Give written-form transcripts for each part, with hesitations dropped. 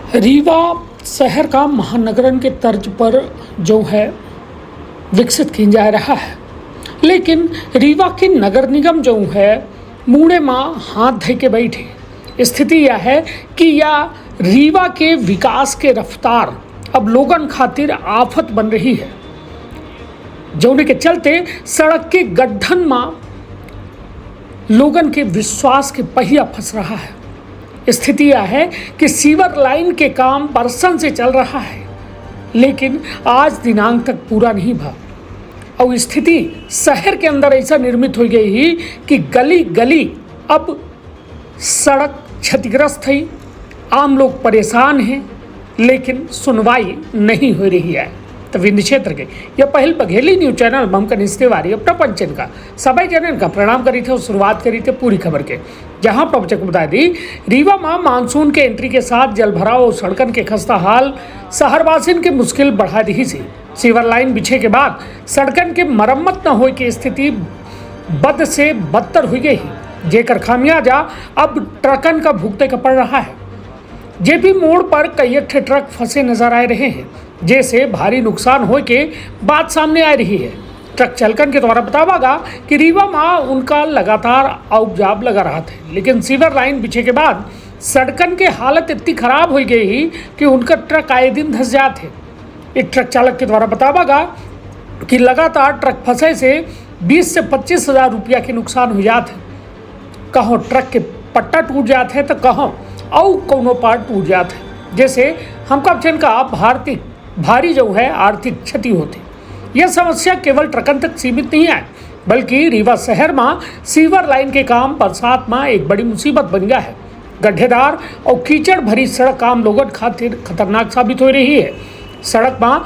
रीवा शहर का महानगरन के तर्ज पर जो है विकसित किया जा रहा है, लेकिन रीवा की नगर निगम जो है मुड़े माँ हाथ धो के बैठे। स्थिति यह है कि यह रीवा के विकास के रफ्तार अब लोगन खातिर आफत बन रही है, जोने के चलते सड़क के गड्ढन में लोगन के विश्वास के पहिया फंस रहा है। स्थिति यह है कि सीवर लाइन के काम बरसन से चल रहा है, लेकिन आज दिनांक तक पूरा नहीं भा और स्थिति शहर के अंदर ऐसा निर्मित हो गई ही कि गली गली अब सड़क क्षतिग्रस्त है, आम लोग परेशान हैं, लेकिन सुनवाई नहीं हो रही है। तो विंध्य क्षेत्र के यह पहल बघेली न्यूज चैनल बमकनिष्ठ तिवारी अपना पंचन का सभी जनन का प्रणाम करी थे और शुरुआत करी थे पूरी खबर के, जहां प्रवचक बता दी रीवा में मानसून के एंट्री के साथ जल भराव और सड़कन के खस्ता हाल शहरवासियों की मुश्किल बढ़ा दी सी। सीवर लाइन बिछे के बाद सड़कन के मरम्मत न होने की स्थिति बद से बदतर हुई गई, जेकर खामियाजा अब ट्रकन का भुगते का पड़ रहा है। जेपी मोड़ पर कई ट्रक फंसे नजर आ रहे हैं, जैसे भारी नुकसान हो के बात सामने आ रही है। ट्रक चालकन के द्वारा बतावागा कि रीवा में उनका लगातार औजाब लगा रहा था, लेकिन सीवर लाइन बिछे के बाद सड़कन के हालत इतनी खराब हो गई कि उनका ट्रक आए दिन धंस जाते। एक ट्रक चालक के द्वारा बतावागा कि लगातार ट्रक फंसे से 20 से 25 हज़ार रुपया के नुकसान हो जाते। कहों ट्रक के पट्टा टूट जाते तो कहों और कोनो पार्ट टूट जाते, जैसे हमका चन का भारी जो है आर्थिक क्षति होती। यह समस्या केवल ट्रकन तक सीमित नहीं है, बल्कि रीवा शहर में सीवर लाइन के काम बरसात में एक बड़ी मुसीबत बन गया है। गड्ढेदार और कीचड़ भरी सड़क आम लोगों खातिर खतरनाक साबित हो रही है। सड़क में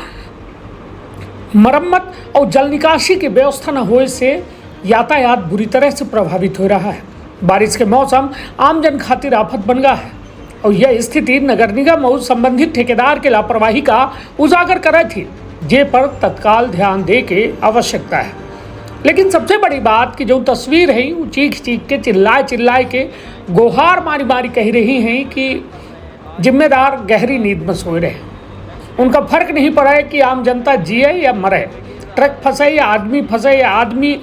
मरम्मत और जल निकासी की व्यवस्था न होने से यातायात बुरी तरह से प्रभावित हो रहा है। बारिश के मौसम आमजन खातिर आफत बन गया है और यह स्थिति नगर निगम और संबंधित ठेकेदार के लापरवाही का उजागर कर रही थी, जे पर तत्काल ध्यान दे के आवश्यकता है। लेकिन सबसे बड़ी बात कि जो तस्वीर है वो चीख के चिल्लाए के गोहार मारी कह रही हैं कि जिम्मेदार गहरी नींद में सोए रहे। उनका फर्क नहीं पड़ा है कि आम जनता जिए या मरे, ट्रक फंसे या आदमी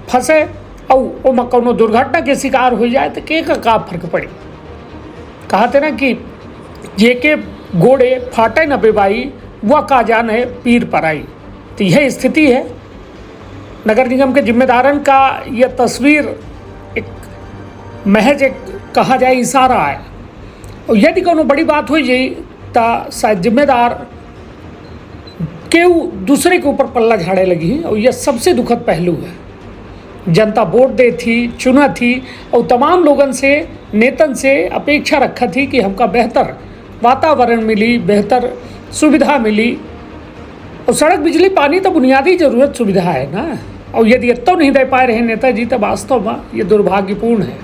फंसे और कोनो दुर्घटना के शिकार हो जाए तो के का फर्क पड़ी। कहते ना कि जे के गोड़े फाटे न बेबाई वह का जाने पीर पर आई। तो यह स्थिति है। नगर निगम के जिम्मेदारन का यह तस्वीर एक महज एक कहा जाए इशारा है, और यदि कोनो बड़ी बात हो जाए तो शायद जिम्मेदार के दूसरे के ऊपर पल्ला झाड़े लगी, और यह सबसे दुखद पहलू है। जनता वोट दे थी, चुना थी और तमाम लोगन से नेतन से अपेक्षा रखा थी कि हमका बेहतर वातावरण मिली, बेहतर सुविधा मिली। और सड़क बिजली पानी तो बुनियादी जरूरत सुविधा है ना, और यदि इतना नहीं दे पाए रहे नेताजी तो वास्तव में ये दुर्भाग्यपूर्ण है,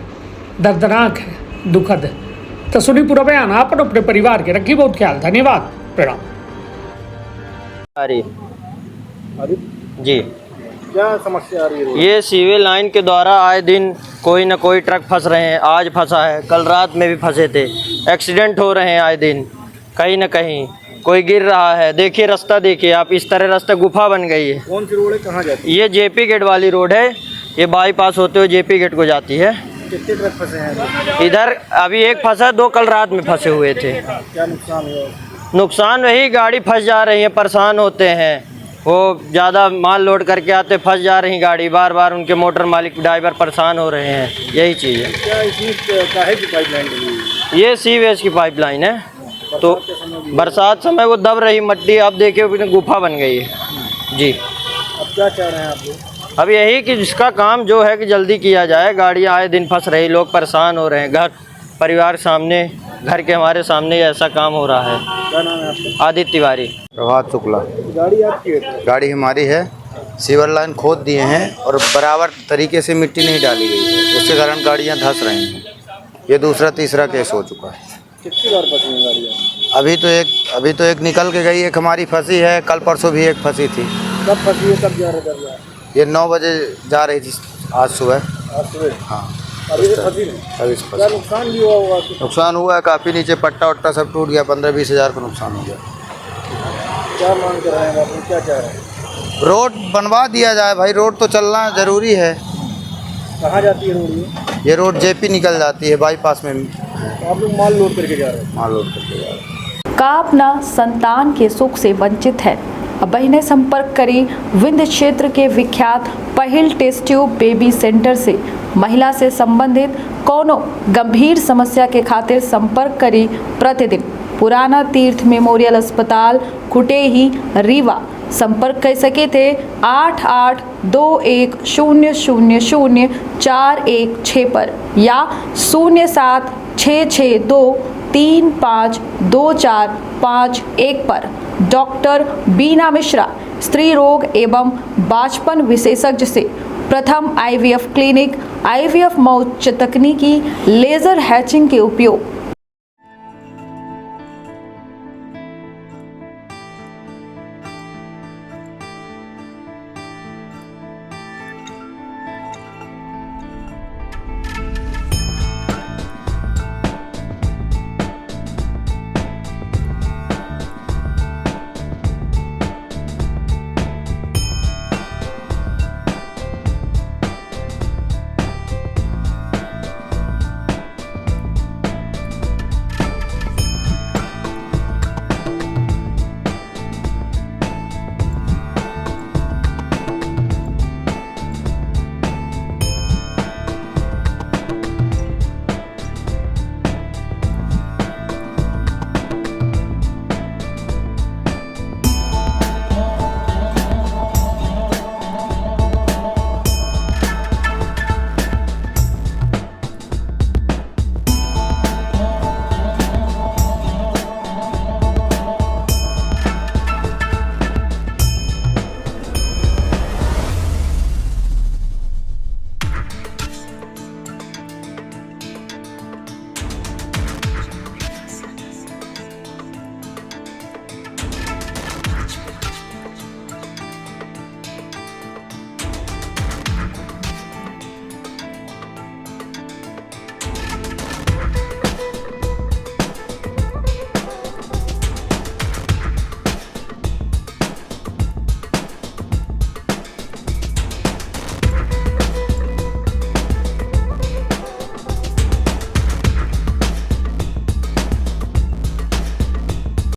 दर्दनाक है, दुखद है। तो सुनी पूरा बयान, आप अपने परिवार के रखिए बहुत ख्याल। धन्यवाद, प्रणाम। अरे जी, क्या समस्या आ रही है? ये सीवे लाइन के द्वारा आए दिन कोई ना कोई ट्रक फंस रहे हैं। आज फंसा है, कल रात में भी फंसे थे। एक्सीडेंट हो रहे हैं आए दिन, कहीं ना कहीं कोई गिर रहा है। देखिए रास्ता देखिए आप, इस तरह रास्ता गुफा बन गई है। कौन सी रोड है, कहाँ जाती है? ये जेपी गेट वाली रोड है, ये बाईपास होते हुए जेपी गेट को जाती है। कितने ट्रक फंसे हैं? इधर अभी एक फंसा, दो कल रात में फंसे हुए थे। क्या नुकसान हुआ? नुकसान वही गाड़ी फंस जा रही है, परेशान होते हैं। वो ज़्यादा माल लोड करके आते, फंस जा रही गाड़ी, बार बार उनके मोटर मालिक ड्राइवर परेशान हो रहे हैं। यही चीज़ है। क्या इसमें काहे की पाइपलाइन लगी है? ये सीवेज की पाइपलाइन है, तो बरसात समय वो दब रही मट्टी, अब देखिए गुफा बन गई है जी। अब क्या चाह रहे हैं आप लोग? अब यही कि जिसका काम जो है कि जल्दी किया जाए। गाड़ियाँ आए दिन फंस रही, लोग परेशान हो रहे हैं। घर परिवार सामने, घर के हमारे सामने ऐसा काम हो रहा है। क्या नाम है आपका? आदित्य तिवारी। प्रभात शुक्ला। गाड़ी आपकी है? गाड़ी हमारी है। सीवर लाइन खोद दिए हैं और बराबर तरीके से मिट्टी नहीं डाली गई है, उसके कारण गाड़ियां धंस रही हैं। ये दूसरा तीसरा केस हो चुका है। कितनी बार फंसी हैं गाड़ियाँ? अभी तो एक निकल के गई, एक हमारी फंसी है। कल परसों भी एक फंसी थी। कब फंसी है, कब जा रहे? ये 9 बजे जा रही थी आज सुबह। आज सुबह? हाँ। अभी से फंसी नहीं। अभी से क्या फंसी। नुकसान भी हुआ होगा कि नुकसान हुआ है काफ़ी, नीचे पट्टा वट्टा सब टूट गया, 15-20 हज़ार का नुकसान हो गया। क्या मांग कर रहे हैं आप, क्या चाह रहे हैं? रोड बनवा दिया जाए भाई, रोड तो चलना ज़रूरी है। कहाँ जाती है रोड ये रोड जेपी निकल जाती है, बाईपास में तो आप लोग माल लोड करके जा रहे हैं। माल लोड करके जा रहे हैं। का अपना संतान के सुख से वंचित है। अब बहनें संपर्क करें विंध्य क्षेत्र के विख्यात पहिल टेस्ट ट्यूब बेबी सेंटर से। महिला से संबंधित कोनो गंभीर समस्या के खातिर संपर्क करें प्रतिदिन पुराना तीर्थ मेमोरियल अस्पताल कुटेही रीवा। संपर्क कर सके थे 8821000416 पर या 0766235245 पर। डॉक्टर बीना मिश्रा स्त्री रोग एवं बाचपन विशेषज्ञ से प्रथम IVF क्लिनिक, IVF मौच तकनीकी, लेजर हैचिंग के उपयोग,